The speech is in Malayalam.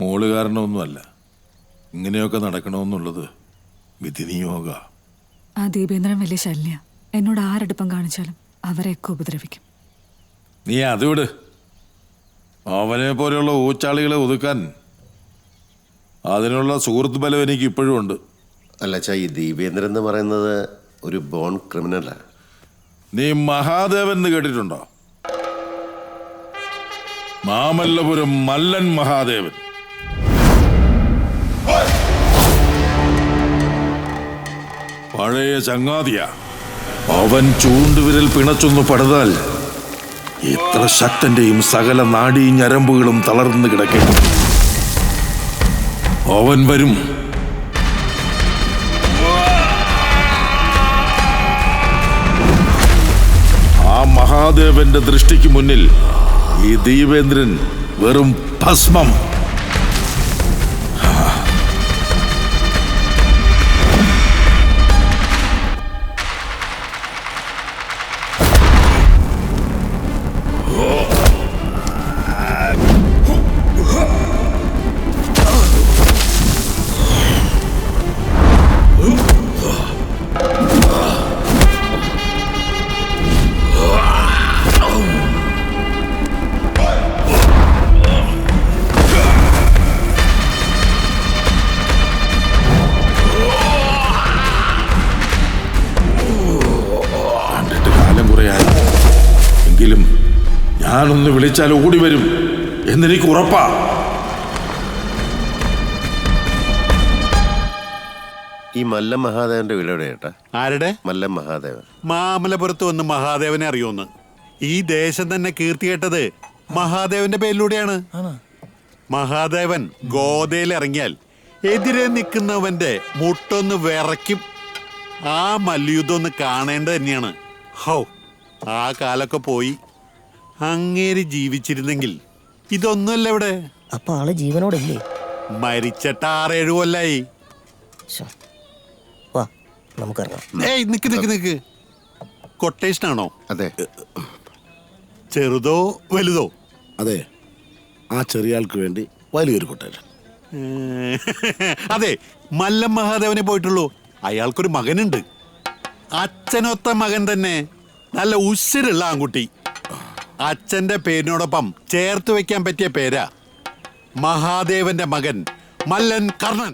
മോള് കാരണമൊന്നുമല്ല, ഇങ്ങനെയൊക്കെ നടക്കണമെന്നുള്ളത് വിധി നിയോഗ. ആ ദീപേന്ദ്രൻ വലിയ ശല്യ. എന്നോട് ആരടുപ്പം കാണിച്ചാലും അവരെയൊക്കെ ഉപദ്രവിക്കും. നീ അത് വിട്. അവനെ പോലെയുള്ള ഊച്ചാളികളെ ഒതുക്കാൻ അതിനുള്ള സുഹൃത്ത് ബലം എനിക്ക് ഇപ്പോഴും ഉണ്ട്. അല്ല ചാ, ഈ ദീപേന്ദ്രൻ എന്ന് പറയുന്നത് ഒരു ബോൺ ക്രിമിനലാണ്. നീ മഹാദേവൻ എന്ന് കേട്ടിട്ടുണ്ടോ? മാമല്ലപുരം മല്ലൻ മഹാദേവൻ. പഴയ ചങ്ങാതിയ. അവൻ ചൂണ്ടുവിരൽ പിണച്ചൊന്നു പടുതാൽ എത്ര ശക്തന്റെയും സകല നാഡീ ഞരമ്പുകളും തളർന്നു കിടക്കും. അവൻ വരും. ആ മഹാദേവന്റെ ദൃഷ്ടിക്ക് മുന്നിൽ ഈ ദീപേന്ദ്രൻ വെറും ഭസ്മം. എങ്കിലും ഞാനൊന്ന് വിളിച്ചാൽ ഓടി വരും എന്നെനിക്ക് ഉറപ്പാ. ഈ മല്ലൻ മഹാദേവന്റെ വീട് എവിടെയാ ചേട്ടാ? ആരുടെ? മല്ലൻ മഹാദേവൻ. മാമലപുരത്ത് വന്ന് മഹാദേവനെ അറിയോന്ന്? ഈ ദേശം തന്നെ കീർത്തി കേട്ടത് മഹാദേവന്റെ പേരിലൂടെയാണ്. മഹാദേവൻ ഗോതയിൽ ഇറങ്ങിയാൽ എതിരെ നിൽക്കുന്നവന്റെ മുട്ടൊന്ന് വിറയ്ക്കും. ആ മല്ലുയുദ്ധം ഒന്ന് കാണേണ്ടത് തന്നെയാണ്. ഹൗ, ആ കാലൊക്കെ പോയി. അങ്ങേര് ജീവിച്ചിരുന്നെങ്കിൽ ഇതൊന്നുമല്ല ഇവിടെ. അപ്പൊ ആള് ജീവനോടില്ലേ? മരിച്ചിട്ട് 6-7 കൊല്ലായി. വാ നമുക്കിറങ്ങാം. ഏയ് നിക്ക് നിക്ക് നിക്ക്. കൊട്ടേഷൻ ആണോ? അതെ. ചെറുതോ വലുതോ? അതെ, ആ ചെറിയ ആൾക്ക് വേണ്ടി വലിയൊരു കൊട്ടേഷൻ. അതെ, മല്ലൻ മഹാദേവനെ പോയിട്ടുള്ളൂ. അയാൾക്കൊരു മകനുണ്ട്. അച്ഛനൊത്ത മകൻ തന്നെ. നല്ല ഉശിരുള്ള ആൺകുട്ടി. അച്ഛന്റെ പേരിനോടൊപ്പം ചേർത്ത് വെക്കാൻ പറ്റിയ പേരാ മഹാദേവന്റെ മകൻ മല്ലൻ കർണൻ.